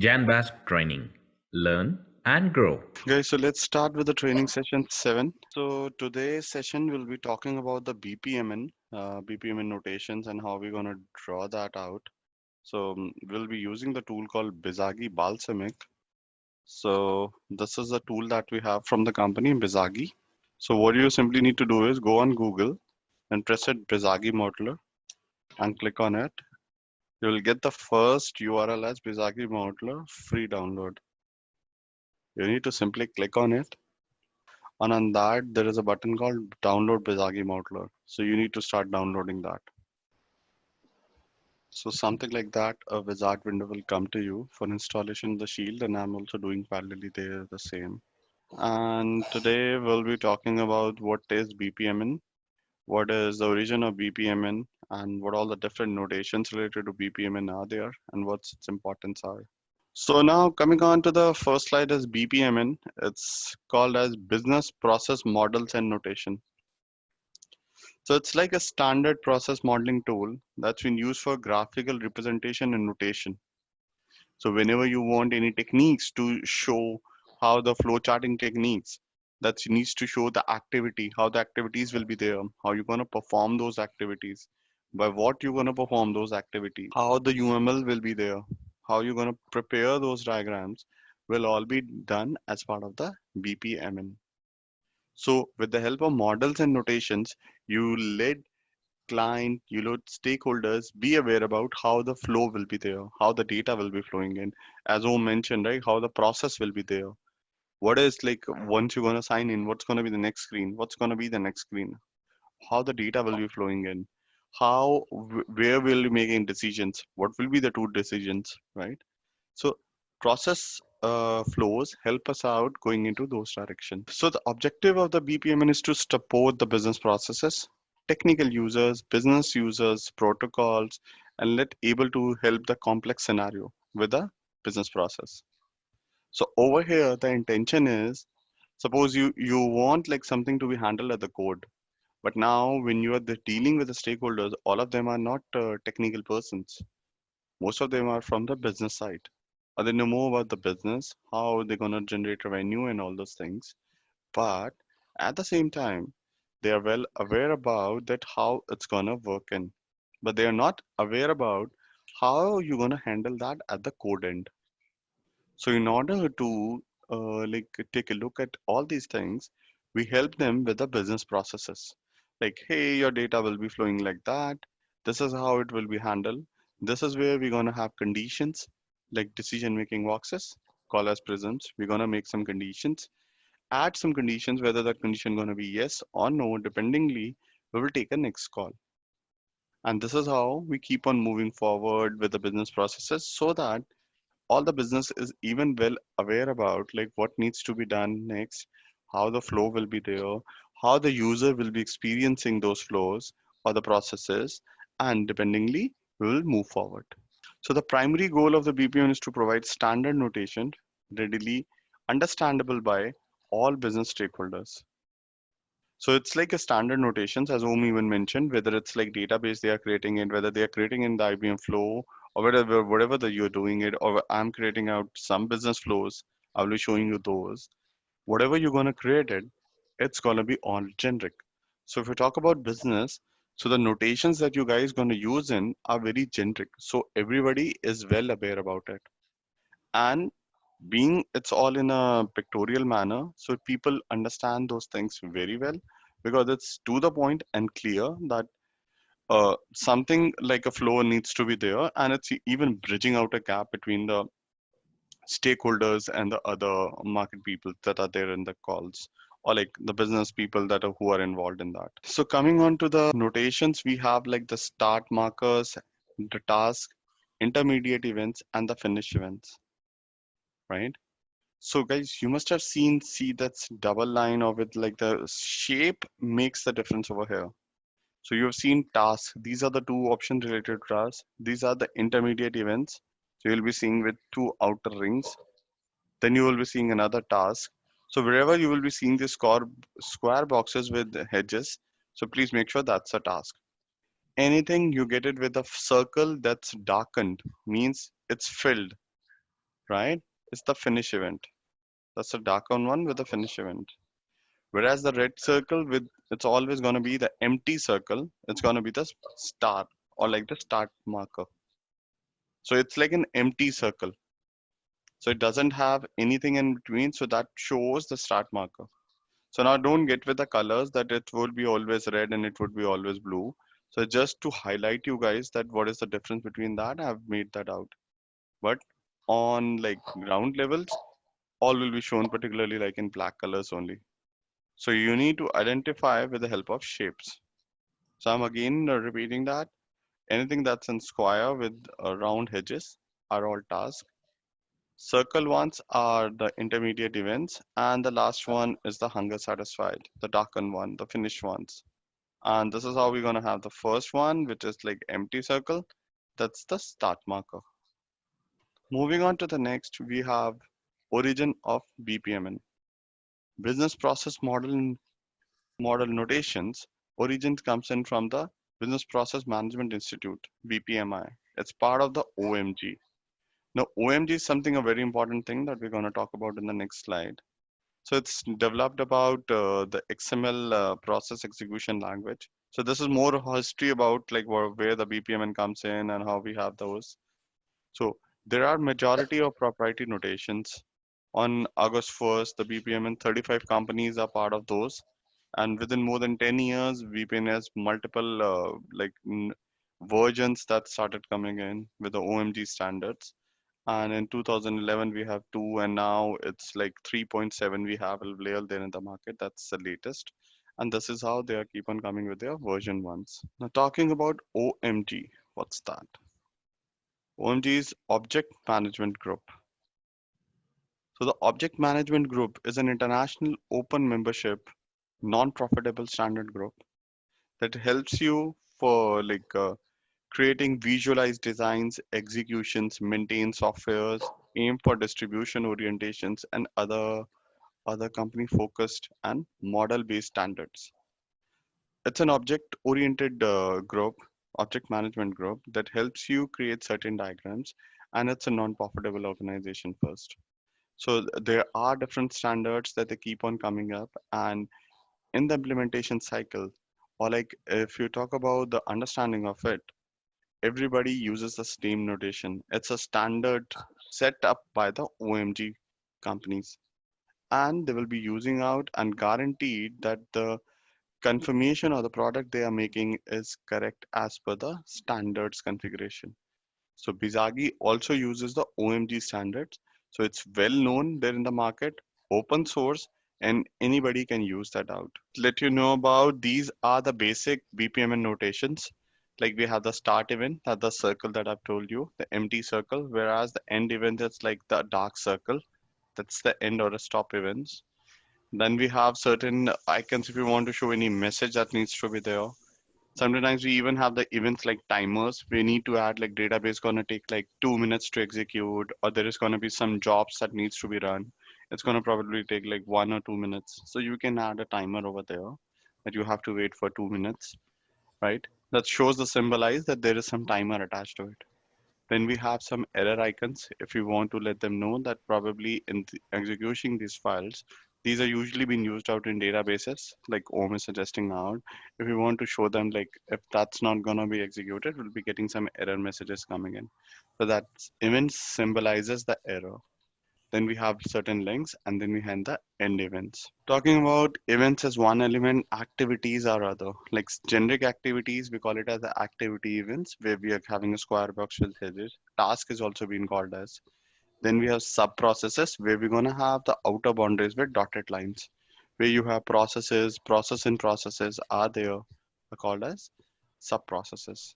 Janbask Training. Learn and grow. Guys, so let's start with the training session 7. So today's session we'll be talking about the BPMN notations and how we're going to draw that out. So we'll be using the tool called Bizagi Balsamic. So this is a tool that we have from the company Bizagi. So what you simply need to do is go on Google and press it Bizagi Modeler and click on it. You will get the first URL as Bizagi Modeler free download. You need to simply click on it. And on that, there is a button called Download Bizagi Modeler. So you need to start downloading that. So something like that, a wizard window will come to you for installation of the shield, and I'm also doing parallelly there the same. And today we'll be talking about what is BPMN, what is the origin of BPMN, and what all the different notations related to BPMN are there, and what's its importance are. So now coming on to the first slide is BPMN. It's called as Business Process Models and Notation. So it's like a standard process modeling tool that's been used for graphical representation and notation. So whenever you want any techniques to show how the flow charting techniques that needs to show the activity, how the activities will be there, how you're going to perform those activities, by what you're going to perform those activities, how the UML will be there, how you're going to prepare those diagrams will all be done as part of the BPMN. So with the help of models and notations, you let client, you let stakeholders be aware about how the flow will be there, how the data will be flowing in. As O mentioned, right, how the process will be there. What is like once you're gonna sign in, what's gonna be the next screen? What's gonna be the next screen? How the data will be flowing in? Where will you making decisions? What will be the two decisions, right? So process flows help us out going into those directions. So the objective of the BPMN is to support the business processes, technical users, business users, protocols, and let able to help the complex scenario with the business process. So over here, the intention is suppose you want like something to be handled at the code, but now when you are dealing with the stakeholders, all of them are not technical persons. Most of them are from the business side. They know more about the business, how they're gonna generate revenue and all those things. But at the same time, they are well aware about that how it's gonna work in. But they are not aware about how you're gonna handle that at the code end. So in order to like take a look at all these things, we help them with the business processes. Like, hey, your data will be flowing like that. This is how it will be handled. This is where we're gonna have conditions like decision making boxes, call as prisms. We're gonna make some conditions, add some conditions, whether that condition gonna be yes or no, dependingly, we will take a next call. And this is how we keep on moving forward with the business processes so that all the business is even well aware about like what needs to be done next, how the flow will be there, how the user will be experiencing those flows or the processes, and dependingly we will move forward. So the primary goal of the BPM is to provide standard notation readily understandable by all business stakeholders. So it's like a standard notations, as Om even mentioned, whether it's like database they are creating it, whether they are creating in the IBM flow, or whatever that you're doing it, or I'm creating out some business flows. I'll be showing you those. Whatever you're gonna create it, it's gonna be all generic. So if we talk about business, so the notations that you guys gonna use in are very generic. So everybody is well aware about it. And being it's all in a pictorial manner, so people understand those things very well because it's to the point and clear that something like a flow needs to be there, and it's even bridging out a gap between the stakeholders and the other market people that are there in the calls, or like the business people that are who are involved in that. So coming on to the notations, we have like the start markers, the task, intermediate events, and the finish events, right? So guys, you must have see that's double line of it, like the shape makes the difference over here. So you have seen tasks. These are the two options related to tasks. These are the intermediate events. So you'll be seeing with two outer rings. Then you will be seeing another task. So wherever you will be seeing the square boxes with hedges, so please make sure that's a task. Anything you get it with a circle that's darkened means it's filled, right? It's the finish event. That's the dark on one with the finish event. Whereas the red circle with it's always going to be the empty circle. It's going to be the start or like the start marker. So it's like an empty circle. So it doesn't have anything in between. So that shows the start marker. So now don't get with the colors that it would be always red and it would be always blue. So just to highlight you guys that what is the difference between that, I've made that out. But on like ground levels, all will be shown particularly like in black colors only. So you need to identify with the help of shapes. So I'm again repeating that anything that's in square with round edges are all tasks. Circle ones are the intermediate events, and the last one is the hunger satisfied, the darkened one, the finished ones. And this is how we're going to have the first one, which is like empty circle. That's the start marker. Moving on to the next, we have origin of BPMN. Business process model notations. Origin comes in from the Business Process Management Institute, BPMI. It's part of the OMG. Now, OMG is something a very important thing that we're going to talk about in the next slide. So it's developed about the XML process execution language. So this is more history about like where the BPMN comes in and how we have those. So there are majority of proprietary notations. On August 1st, the BPMN 35 companies are part of those. And within more than 10 years, VPN has multiple versions that started coming in with the OMG standards. And in 2011 we have two, and now it's like 3.7 we have available there in the market. That's the latest, and this is how they are keep on coming with their version ones. Now talking about OMG, what's that? OMG is Object Management Group. So the Object Management Group is an international open membership non-profitable standard group that helps you for creating visualized designs, executions, maintain softwares, aim for distribution orientations, and other company focused and model based standards. It's an object oriented group, object management group that helps you create certain diagrams, and it's a non profitable organization first. So there are different standards that they keep on coming up, and in the implementation cycle, or like if you talk about the understanding of it, everybody uses the same notation. It's a standard set up by the OMG companies, and they will be using out and guaranteed that the confirmation or the product they are making is correct as per the standards configuration. So Bizagi also uses the OMG standards. So it's well known there in the market, open source, and anybody can use that out. Let you know about these are the basic BPMN notations. Like we have the start event, that's the circle that I've told you, the empty circle, whereas the end event is like the dark circle. That's the end or a stop events. Then we have certain icons if you want to show any message that needs to be there. Sometimes we even have the events like timers. We need to add like database gonna take like 2 minutes to execute, or there is gonna be some jobs that needs to be run. It's gonna probably take like 1 or 2 minutes. So you can add a timer over there that you have to wait for 2 minutes, right? That shows the symbolize that there is some timer attached to it. Then we have some error icons if you want to let them know that probably in executing these files, these are usually being used out in databases like OM is suggesting now. If you want to show them like if that's not going to be executed, we'll be getting some error messages coming in. So that event symbolizes the error. Then we have certain links, and then we have the end events. Talking about events as one element, activities are other. Like generic activities, we call it as the activity events, where we are having a square box with edges. Task is also being called as. Then we have sub processes, where we're gonna have the outer boundaries with dotted lines, where you have processes, process in processes are there, are called as sub processes.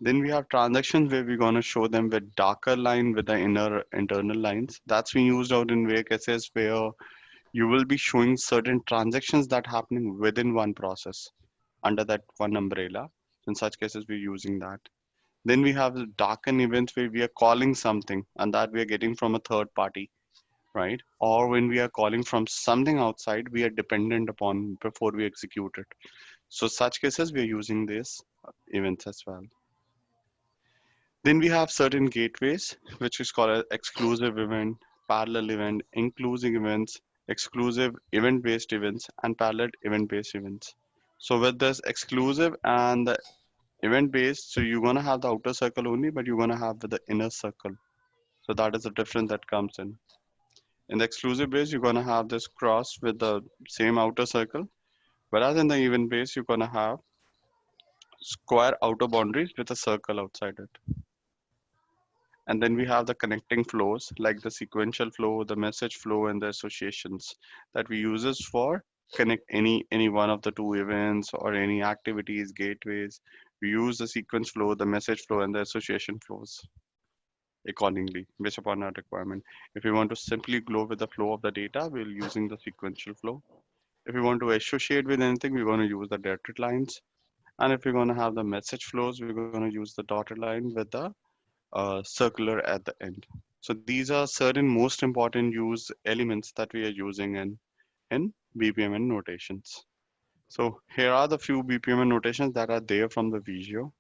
Then we have transactions where we're going to show them with darker line with the inner internal lines. That's been used out in rare cases where you will be showing certain transactions that happening within one process under that one umbrella. In such cases, we're using that. Then we have the darken events where we are calling something and that we are getting from a third party, right? Or when we are calling from something outside, we are dependent upon before we execute it. So such cases, we are using this events as well. Then we have certain gateways, which is called as exclusive event, parallel event, inclusive events, exclusive event-based events, and parallel event-based events. So with this exclusive and the event-based, so you're gonna have the outer circle only, but you're gonna have the inner circle. So that is the difference that comes in. In the exclusive base, you're gonna have this cross with the same outer circle, whereas in the event base, you're gonna have square outer boundaries with a circle outside it. And then we have the connecting flows like the sequential flow, the message flow, and the associations that we uses for connect any one of the two events or any activities, gateways. We use the sequence flow, the message flow, and the association flows accordingly based upon our requirement. If we want to simply go with the flow of the data, we're using the sequential flow. If we want to associate with anything, we're going to use the dotted lines. And if we're going to have the message flows, we're going to use the dotted line with the circular at the end. So these are certain most important use elements that we are using in BPMN notations. So here are the few BPMN notations that are there from the Visio.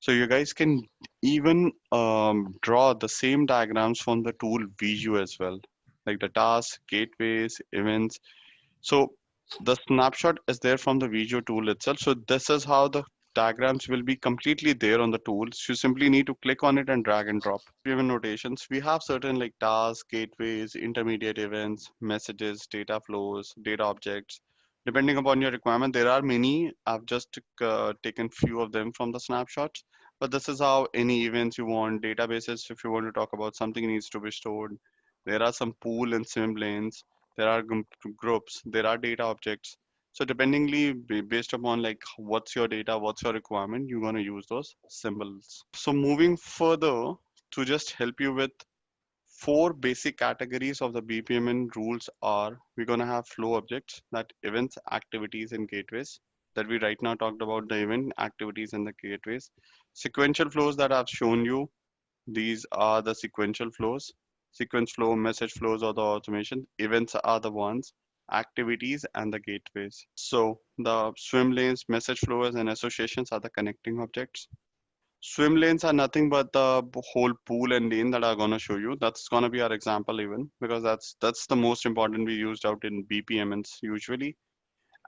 So you guys can even draw the same diagrams from the tool Visio as well, like the tasks, gateways, events. So the snapshot is there from the Visio tool itself. So this is how the diagrams will be completely there on the tools. You simply need to click on it and drag and drop. Given notations, we have certain like tasks, gateways, intermediate events, messages, data flows, data objects. Depending upon your requirement, there are many. I've just taken few of them from the snapshots. But this is how any events you want, databases, if you want to talk about something needs to be stored. There are some pool and swim lanes, there are groups, there are data objects. So dependingly based upon like what's your data, what's your requirement, you're going to use those symbols. So moving further, to just help you with four basic categories of the BPMN rules are, we're going to have flow objects, that events, activities, and gateways that we right now talked about, the event, activities, and the gateways. Sequential flows that I've shown you, these are the sequential flows. Sequence flow, message flows, or the automation. Events are the ones, activities, and the gateways. So the swim lanes, message flows, and associations are the connecting objects. Swim lanes are nothing but the whole pool and lane that I'm gonna show you. That's gonna be our example even because that's the most important we used out in BPMNs usually.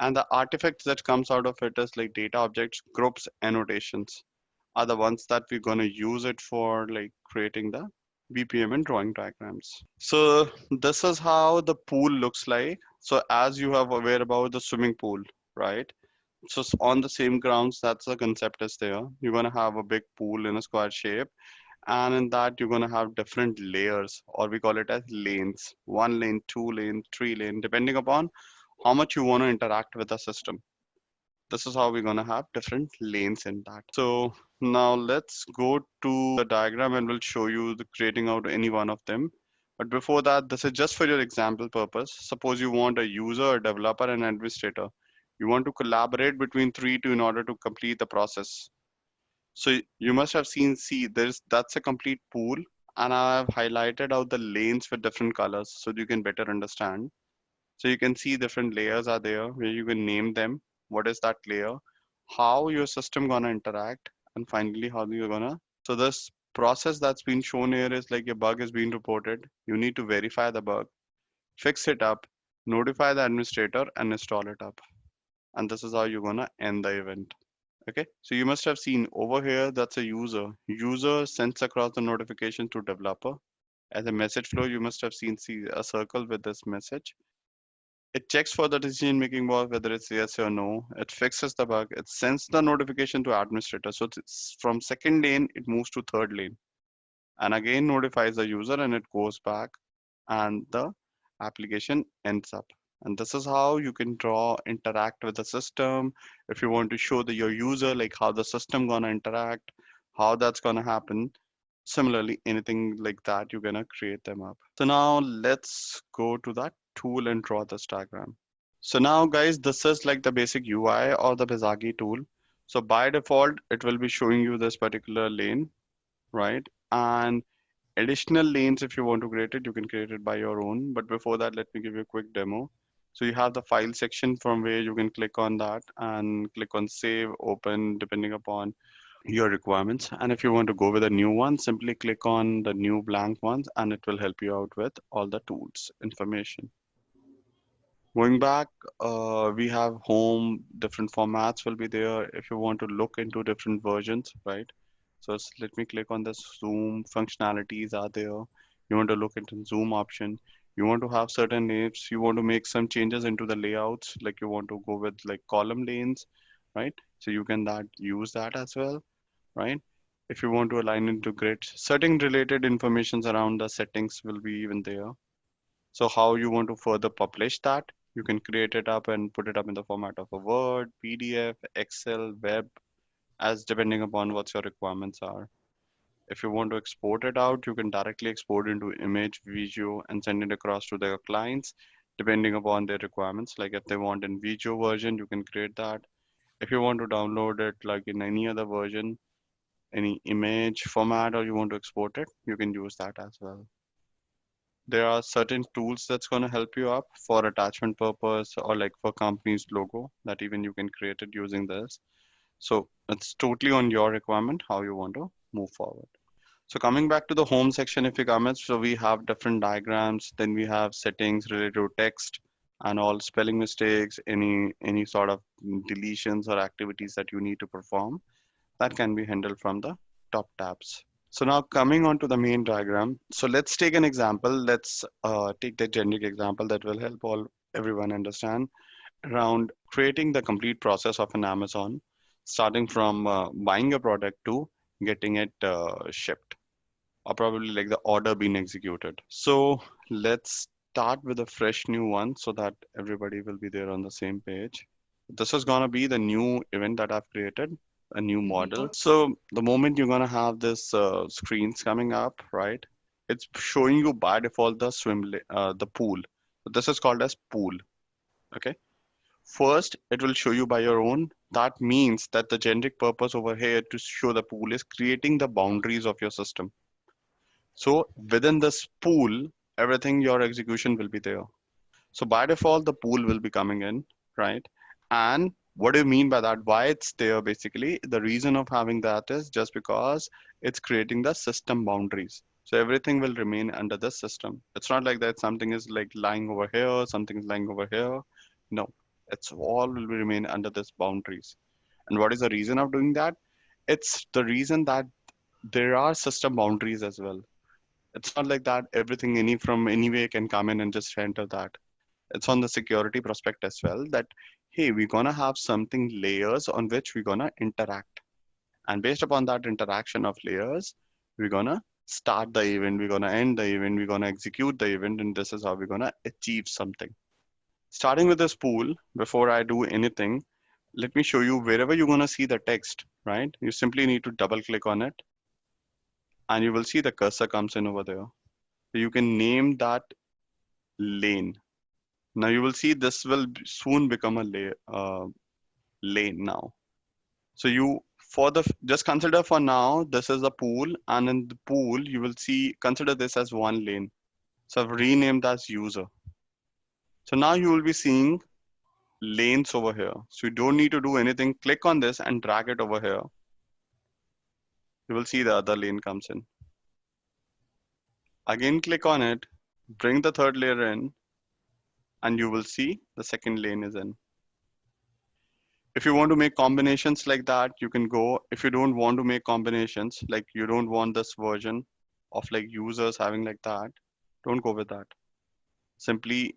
And the artifacts that comes out of it is like data objects, groups, annotations are the ones that we're going to use it for like creating the BPM and drawing diagrams. So this is how the pool looks like. So as you have aware about the swimming pool, right? So on the same grounds, that's the concept is there. You're going to have a big pool in a square shape. And in that, you're going to have different layers, or we call it as lanes. One lane, two lane, three lane, depending upon how much you want to interact with the system. This is how we're going to have different lanes in that. So now let's go to the diagram and we'll show you the creating out any one of them. But before that, this is just for your example purpose. Suppose you want a user, a developer, and administrator. You want to collaborate between three to in order to complete the process. So you must have seen, see, that's a complete pool, and I've highlighted out the lanes with different colors so you can better understand. So you can see different layers are there where you can name them. What is that layer? How your system gonna interact, and finally how you're gonna. So this process that's been shown here is like a bug is being reported. You need to verify the bug, fix it up, notify the administrator, and install it up. And this is how you're gonna end the event. Okay, so you must have seen over here that's a user. User sends across the notification to developer. As a message flow, you must have seen see a circle with this message. It checks for the decision making bug, whether it's yes or no. It fixes the bug. It sends the notification to administrator. So it's from second lane, it moves to third lane and again notifies the user and it goes back and the application ends up. And this is how you can draw, interact with the system. If you want to show your user like how the system gonna interact, how that's gonna happen. Similarly, anything like that, you're gonna create them up. So now let's go to that tool and draw this diagram. So now guys, this is like the basic UI or the Bezagi tool. So by default, it will be showing you this particular lane, right? And additional lanes, if you want to create it, you can create it by your own. But before that, let me give you a quick demo. So you have the file section from where you can click on that and click on save, open, depending upon. your requirements. And if you want to go with a new one, simply click on the new blank ones and it will help you out with all the tools information. Going back, we have home, different formats will be there if you want to look into different versions, right? So let me click on this zoom functionalities are there. You want to look into zoom option. You want to have certain names. You want to make some changes into the layouts, like you want to go with like column lanes, right? So you can that use that as well, right? If you want to align into grids, certain related informations around the settings will be even there. So how you want to further publish that, you can create it up and put it up in the format of a Word, PDF, Excel, web, as depending upon what your requirements are. If you want to export it out, you can directly export into image, video, and send it across to their clients, depending upon their requirements. Like if they want in video version, you can create that. If you want to download it like in any other version, any image format, or you want to export it, you can use that as well. There are certain tools that's going to help you up for attachment purpose or like for company's logo that even you can create it using this. So it's totally on your requirement how you want to move forward. So coming back to the home section, if you come in, so we have different diagrams, then we have settings related to text and all spelling mistakes, any sort of deletions or activities that you need to perform that can be handled from the top tabs. So now coming on to the main diagram. So let's take an example. Let's take the generic example that will help all everyone understand around creating the complete process of an Amazon, starting from buying a product to getting it shipped, or probably like the order being executed. So let's start with a fresh new one so that everybody will be there on the same page. This is gonna be the new event that I've created, a new model. So the moment you're gonna have this screens coming up, right? It's showing you by default the the pool. So this is called as pool. Okay. First, it will show you by your own. That means that the generic purpose over here to show the pool is creating the boundaries of your system. So within this pool, everything your execution will be there. So by default, the pool will be coming in, right? And what do you mean by that? Why it's there basically? The reason of having that is just because it's creating the system boundaries. So everything will remain under the system. It's not like that something is like lying over here, something is lying over here. No, it's all will remain under this boundaries. And what is the reason of doing that? It's the reason that there are system boundaries as well. It's not like that everything any from anywhere can come in and just enter that. It's on the security prospect as well that, hey, we're gonna have something layers on which we're gonna interact. And based upon that interaction of layers, we're gonna start the event, we're gonna end the event, we're gonna execute the event, and this is how we're gonna achieve something. Starting with this pool, before I do anything, let me show you wherever you're gonna see the text, right? You simply need to double click on it and you will see the cursor comes in over there. So you can name that lane. Now you will see this will soon become a lane now. So you for the just consider for now this is a pool, and in the pool you will see consider this as one lane. So I've renamed as user. So now you will be seeing lanes over here. So you don't need to do anything. Click on this and drag it over here. You will see the other lane comes in. Again click on it, bring the third layer in, and you will see the second lane is in. If you want to make combinations like that, you can go. If you don't want to make combinations, like you don't want this version of like users having like that, don't go with that. Simply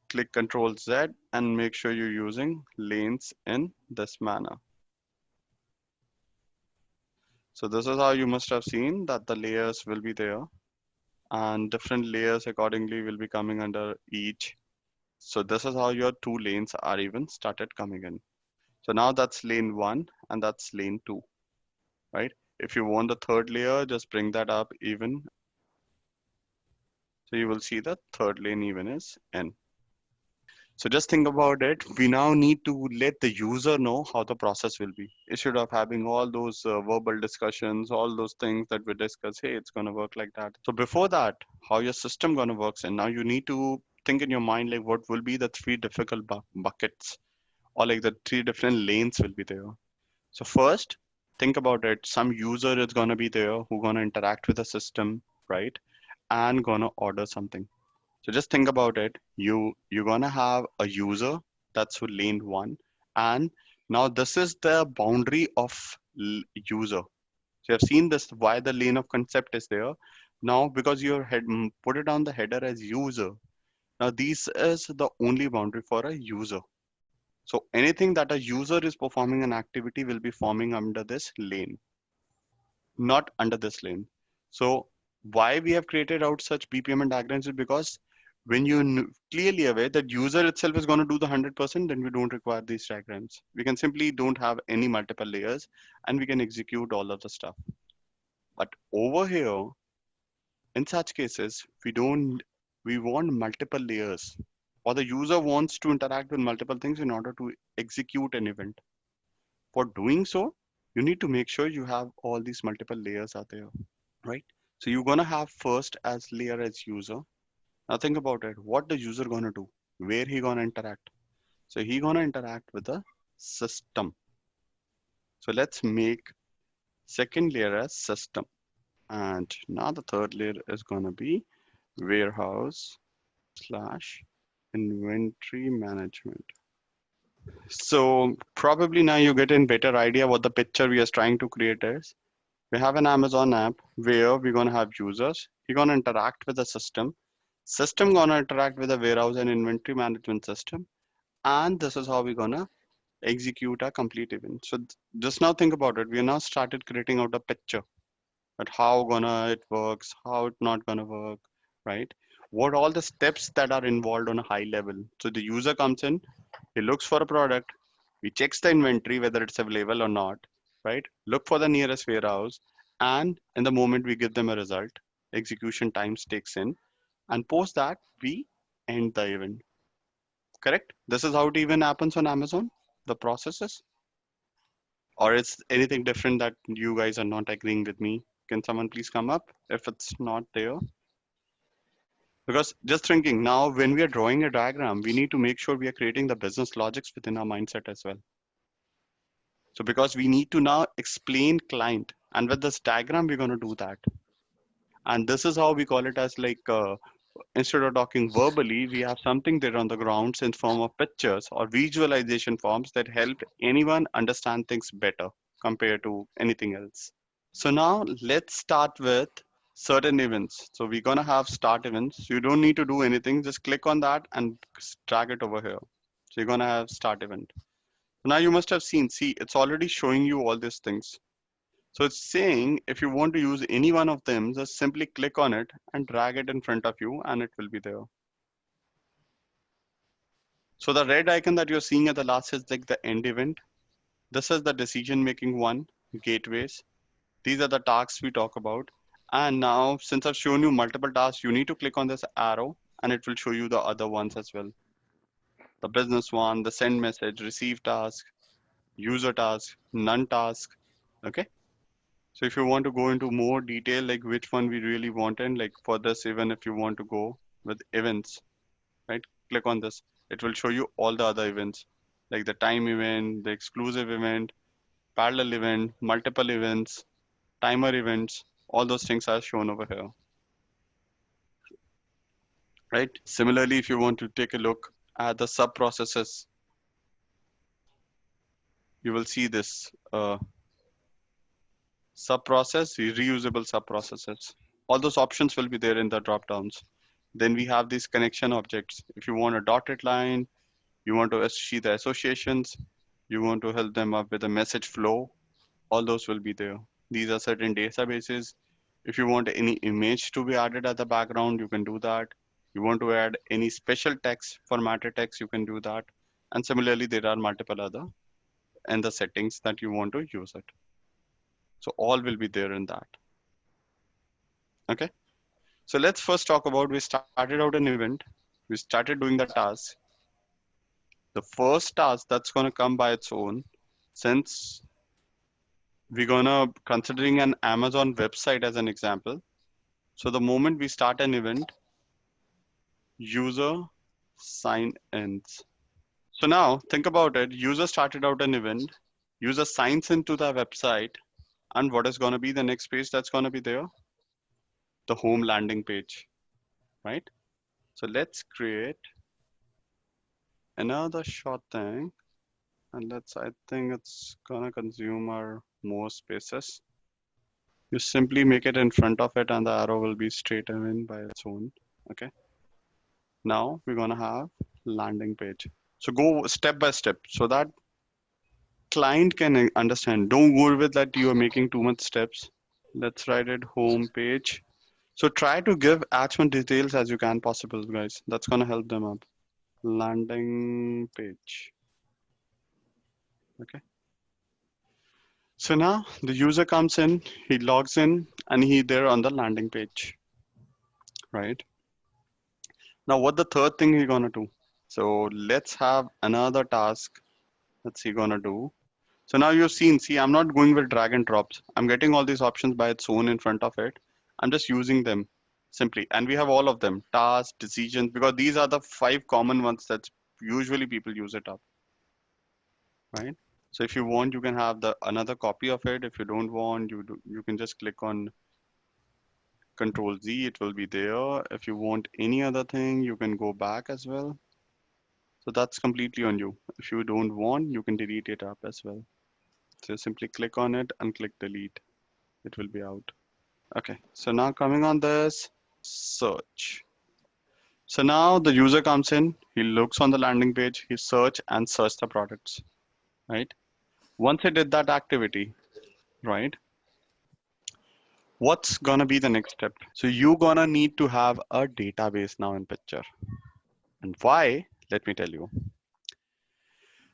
click Control Z and make sure you're using lanes in this manner. So this is how you must have seen that the layers will be there and different layers accordingly will be coming under each. So this is how your two lanes are even started coming in. So now that's lane one and that's lane two, right? If you want the third layer, just bring that up even. So you will see the third lane even is in. So just think about it. We now need to let the user know how the process will be. Instead of having all those verbal discussions, all those things that we discuss, hey, it's going to work like that. So before that, how your system going to works, and now you need to think in your mind like what will be the three difficult buckets or like the three different lanes will be there. So first, think about it. Some user is gonna be there who gonna interact with the system, right? And gonna order something. So just think about it. You're gonna have a user, that's lane one, and now this is the boundary of user. So I've seen this why the lane of concept is there. Now because you put it on the header as user. Now this is the only boundary for a user. So anything that a user is performing an activity will be forming under this lane, not under this lane. So why we have created out such BPM and diagrams is because when you clearly aware that user itself is going to do the 100%, then we don't require these diagrams. We can simply don't have any multiple layers and we can execute all of the stuff. But over here, in such cases, we want multiple layers, or the user wants to interact with multiple things in order to execute an event. For doing so, you need to make sure you have all these multiple layers are there, right? So you're gonna have first as layer as user. Now think about it. What the user gonna do? Where he gonna interact? So he gonna interact with the system. So let's make second layer as system. And now the third layer is gonna be warehouse slash inventory management. So probably now you get a better idea what the picture we are trying to create is. We have an Amazon app where we're gonna have users. You're gonna interact with the system. System gonna interact with the warehouse and inventory management system. And this is how we're gonna execute a complete event. So just now think about it. We now started creating out a picture at how gonna it works, how it not gonna work, right? What all the steps that are involved on a high level. So the user comes in, he looks for a product, he checks the inventory whether it's available or not, right? Look for the nearest warehouse, and in the moment we give them a result, execution times takes in, and post that we end the event. Correct? This is how it even happens on Amazon, the processes. Or it's anything different that you guys are not agreeing with me. Can someone please come up if it's not there? Because just thinking now, when we are drawing a diagram, we need to make sure we are creating the business logics within our mindset as well. So because we need to now explain client, and with this diagram, we're going to do that. And this is how we call it as like, instead of talking verbally, we have something there on the grounds in form of pictures or visualization forms that help anyone understand things better compared to anything else. So now let's start with certain events. So we're gonna have start events. You don't need to do anything. Just click on that and drag it over here. So you're gonna have start event. Now you must have seen, see, it's already showing you all these things. So it's saying if you want to use any one of them, just simply click on it and drag it in front of you and it will be there. So the red icon that you're seeing at the last is like the end event. This is the decision making one, gateways. These are the tasks we talk about. And now, since I've shown you multiple tasks, you need to click on this arrow and it will show you the other ones as well. The business one, the send message, receive task, user task, none task. Okay. So if you want to go into more detail, like which one we really wanted, like for this, even if you want to go with events, right? Click on this. It will show you all the other events, like the time event, the exclusive event, parallel event, multiple events, timer events, all those things are shown over here, right? Similarly, if you want to take a look at the sub processes, you will see this sub process, reusable sub processes. All those options will be there in the drop downs. Then we have these connection objects. If you want a dotted line, you want to see the associations, you want to help them up with a message flow, all those will be there. These are certain databases. If you want any image to be added at the background, you can do that. You want to add any special text, formatted text, you can do that. And similarly, there are multiple other and the settings that you want to use it. So all will be there in that. Okay. So let's first talk about, we started out an event. We started doing the task. The first task that's going to come by its own, since we're gonna considering an Amazon website as an example. So the moment we start an event, user sign ins. So now think about it. User started out an event. User signs into the website. And what is going to be the next page that's going to be there? The home landing page, right? So let's create another short thing, and I think it's gonna consume our more spaces. You simply make it in front of it and the arrow will be straight in by its own. Okay. Now we're gonna have landing page. So go step by step so that client can understand. Don't go with that you are making too much steps. Let's write it home page. So try to give as much details as you can possible, guys. That's gonna help them up. Landing page. Okay. So now the user comes in, he logs in, and he there on the landing page, right? Now what the third thing he gonna do? So let's have another task that's he gonna do. So now you've seen, see, I'm not going with drag and drops. I'm getting all these options by its own in front of it. I'm just using them simply. And we have all of them, tasks, decisions, because these are the 5 common ones that usually people use it up, right? So if you want, you can have the another copy of it. If you don't want, you can just click on Control Z, it will be there. If you want any other thing, you can go back as well. So that's completely on you. If you don't want, you can delete it up as well. So simply click on it and click delete. It will be out. Okay, so now coming on this, search. So now the user comes in, he looks on the landing page, he search the products, right? Once he did that activity, right? What's gonna be the next step? So you gonna need to have a database now in picture. And why? Let me tell you.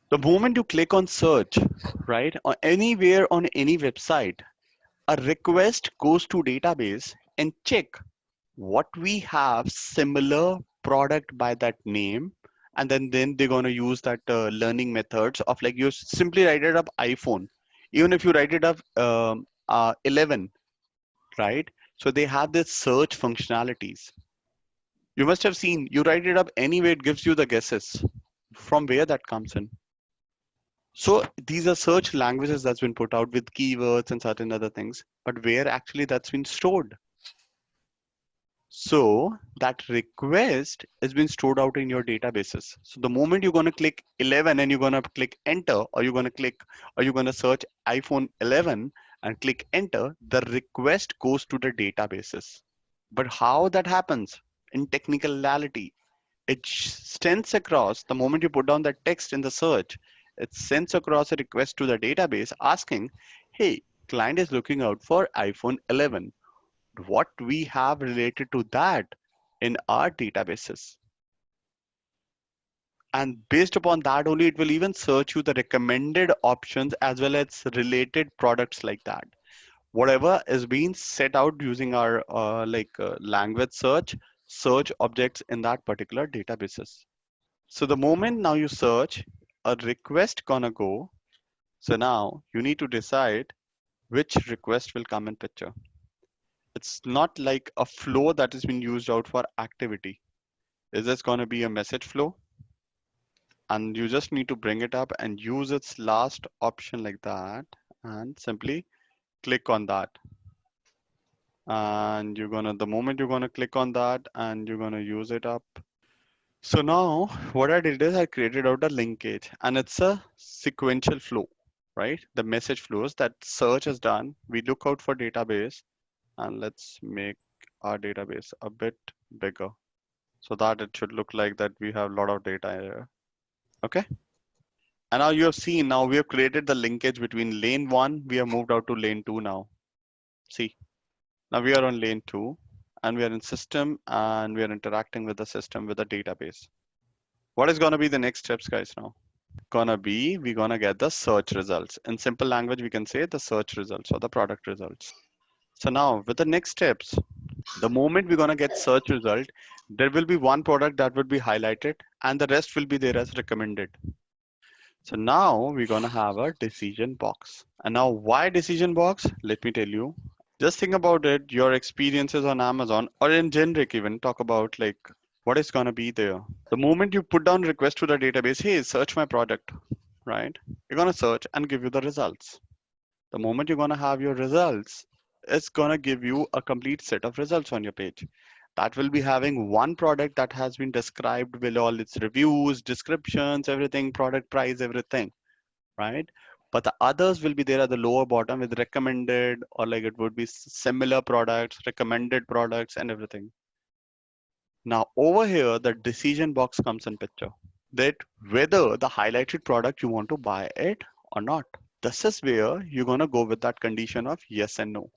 The moment you click on search, right, or anywhere on any website, a request goes to database and check what we have similar product by that name, and then they're going to use that learning methods of like you simply write it up iPhone, even if you write it up 11, right? So they have this search functionalities. You must have seen, you write it up anyway, it gives you the guesses from where that comes in. So these are search languages that's been put out with keywords and certain other things, but where actually that's been stored. So that request has been stored out in your databases. So the moment you're going to click 11 and you're going to click enter, or you're going to search iPhone 11 and click enter, the request goes to the databases. But how that happens in technicality, it sends across the moment you put down that text in the search, it sends across a request to the database asking, hey, client is looking out for iPhone 11. What we have related to that in our databases. And based upon that only, it will even search you the recommended options as well as related products like that. Whatever is being set out using our language search objects in that particular databases. So the moment now you search, a request gonna go. So now you need to decide which request will come in picture. It's not like a flow that has been used out for activity. Is this going to be a message flow? And you just need to bring it up and use its last option like that and simply click on that. And the moment you're gonna click on that and you're gonna use it up. So now what I did is I created out a linkage and it's a sequential flow, right? The message flows that search is done. We look out for database and let's make our database a bit bigger so that it should look like that we have a lot of data here. Okay. And now you have seen, now we have created the linkage between lane 1, we have moved out to lane 2 now. See, now we are on lane 2 and we are in system and we are interacting with the system with the database. What is going to be the next steps, guys, now? We're gonna get the search results. In simple language, we can say the search results or the product results. So now with the next steps, the moment we're gonna get search result, there will be one product that would be highlighted and the rest will be there as recommended. So now we're gonna have a decision box. And now why decision box? Let me tell you. Just think about it, your experiences on Amazon or in generic even talk about like what is gonna be there. The moment you put down request to the database, hey, search my product, right? You're gonna search and give you the results. The moment you're going to have your results, it's going to give you a complete set of results on your page. That will be having one product that has been described with all its reviews, descriptions, everything, product price, everything, right? But the others will be there at the lower bottom with recommended, or like it would be similar products, recommended products, and everything. Now over here, the decision box comes in picture, that whether the highlighted product you want to buy it or not. This is where you're going to go with that condition of yes and no.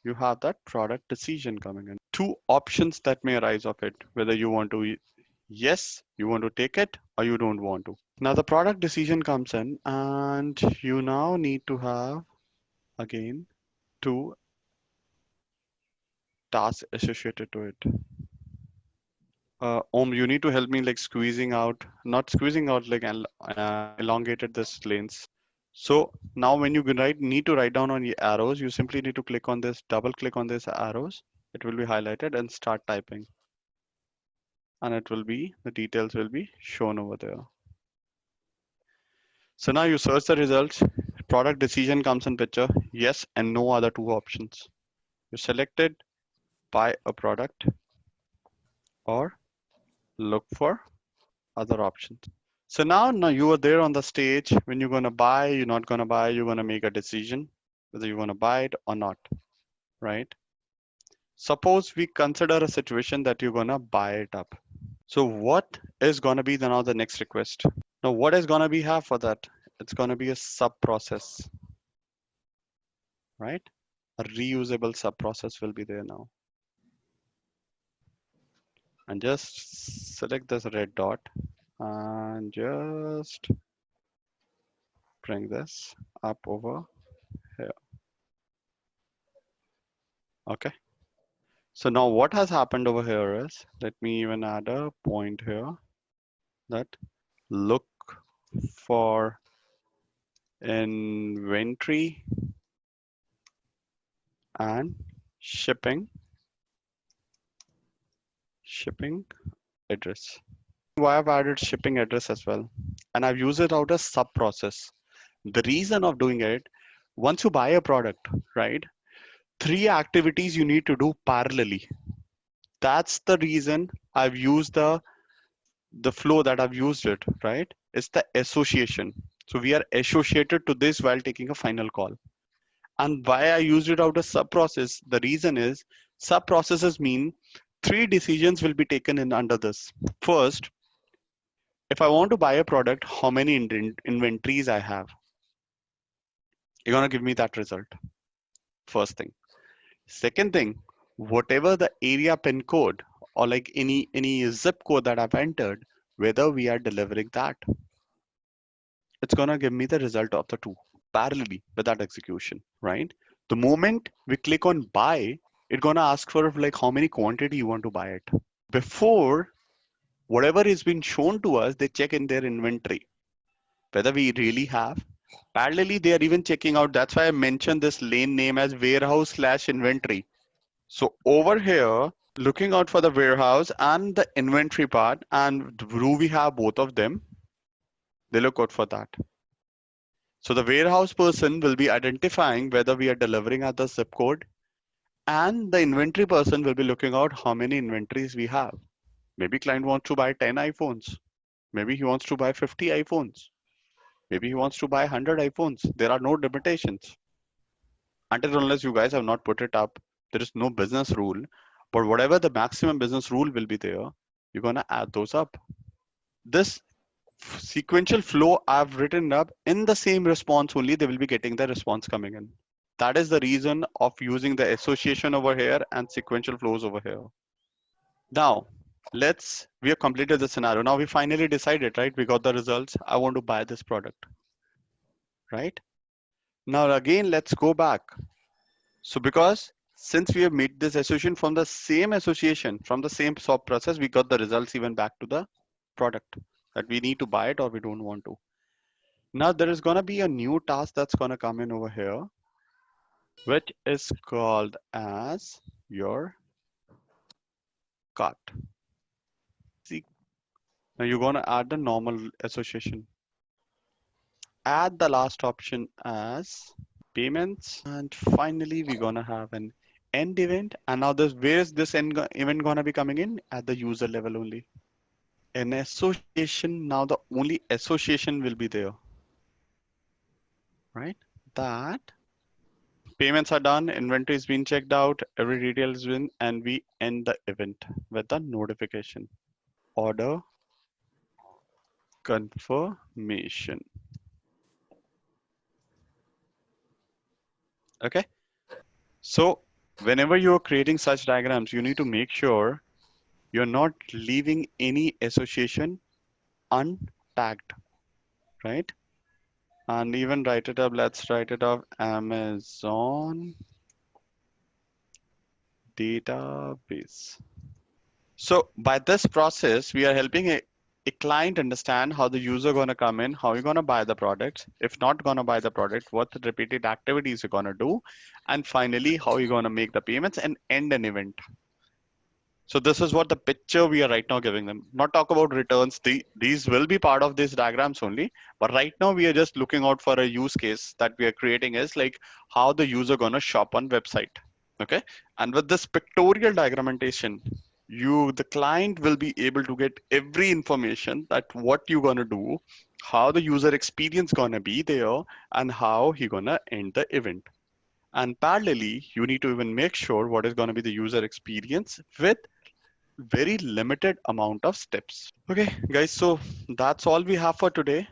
You have that product decision coming in. Two options that may arise of it, whether you want to, yes, you want to take it or you don't want to. Now the product decision comes in and you now need to have again two tasks associated to it. You need to help me like squeezing out, not squeezing out, like elongated this lanes. So now when you need to write down on the arrows, you simply need to click on this, double click on this arrows. It will be highlighted and start typing. And it will be, the details will be shown over there. So now you search the results, product decision comes in picture, yes and no are the two options. You select it, buy a product or look for other options. So now you are there on the stage. When you're going to buy, you're not going to buy, you're going to make a decision whether you want to buy it or not, right? Suppose we consider a situation that you're going to buy it up. So what is going to be now the next request? Now what is going to be have for that? It's going to be a sub process, right? A reusable sub process will be there now. And just select this red dot and just bring this up over here. Okay. So now what has happened over here is, let me even add a point here, that look for inventory and shipping address. Why I've added shipping address as well, and I've used it out as sub process. The reason of doing it, once you buy a product, right, three activities you need to do parallelly. That's the reason I've used the flow that I've used it, right? It's the association. So we are associated to this while taking a final call. And why I used it out of sub process, the reason is sub processes mean three decisions will be taken in under this. First, if I want to buy a product, how many inventories I have? You're gonna give me that result. First thing. Second thing, whatever the area pin code or like any zip code that I've entered, whether we are delivering that, it's gonna give me the result of the two parallelly with that execution, right? The moment we click on buy, it's gonna ask for like how many quantity you want to buy it. Before whatever is being shown to us, they check in their inventory whether we really have. Parallelly, they are even checking out. That's why I mentioned this lane name as warehouse slash inventory. So over here, looking out for the warehouse and the inventory part, and do we have both of them? They look out for that. So the warehouse person will be identifying whether we are delivering at the zip code, and the inventory person will be looking out how many inventories we have. Maybe client wants to buy 10 iPhones. Maybe he wants to buy 50 iPhones. Maybe he wants to buy 100 iPhones. There are no limitations. Until unless you guys have not put it up, there is no business rule. But whatever the maximum business rule will be there, you're gonna add those up. This sequential flow I've written up in the same response only, they will be getting the response coming in. That is the reason of using the association over here and sequential flows over here. Now, we have completed the scenario. Now we finally decided, right? We got the results. I want to buy this product, right? Now again, let's go back. So because since we have made this association from the same sub process, we got the results even back to the product that we need to buy it or we don't want to. Now there is gonna be a new task that's gonna come in over here, which is called as your cart. See, now you're gonna add the normal association. Add the last option as payments, and finally we're gonna have an end event. And now this, where is this event gonna be coming in? At the user level only. An association, now the only association will be there, right? That payments are done, inventory is being checked out, every detail is in, and we end the event with the notification. Order confirmation. Okay. So whenever you're creating such diagrams, you need to make sure you're not leaving any association untagged, right? And even write it up. Let's write it up. Amazon database. So by this process, we are helping a client understand how the user gonna come in, how you're gonna buy the product. If not gonna buy the product, what the repeated activities you're gonna do, and finally how you're gonna make the payments and end an event. So this is what the picture we are right now giving them. Not talk about returns. These will be part of these diagrams only. But right now we are just looking out for a use case that we are creating is like how the user gonna shop on website. Okay. And with this pictorial diagrammentation, the client will be able to get every information that what you gonna do, how the user experience gonna be there, and how he gonna end the event. And parallelly, you need to even make sure what is gonna be the user experience with very limited amount of steps. Okay, guys, so that's all we have for today.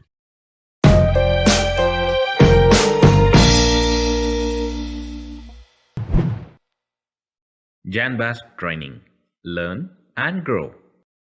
Janbass Training. Learn and grow.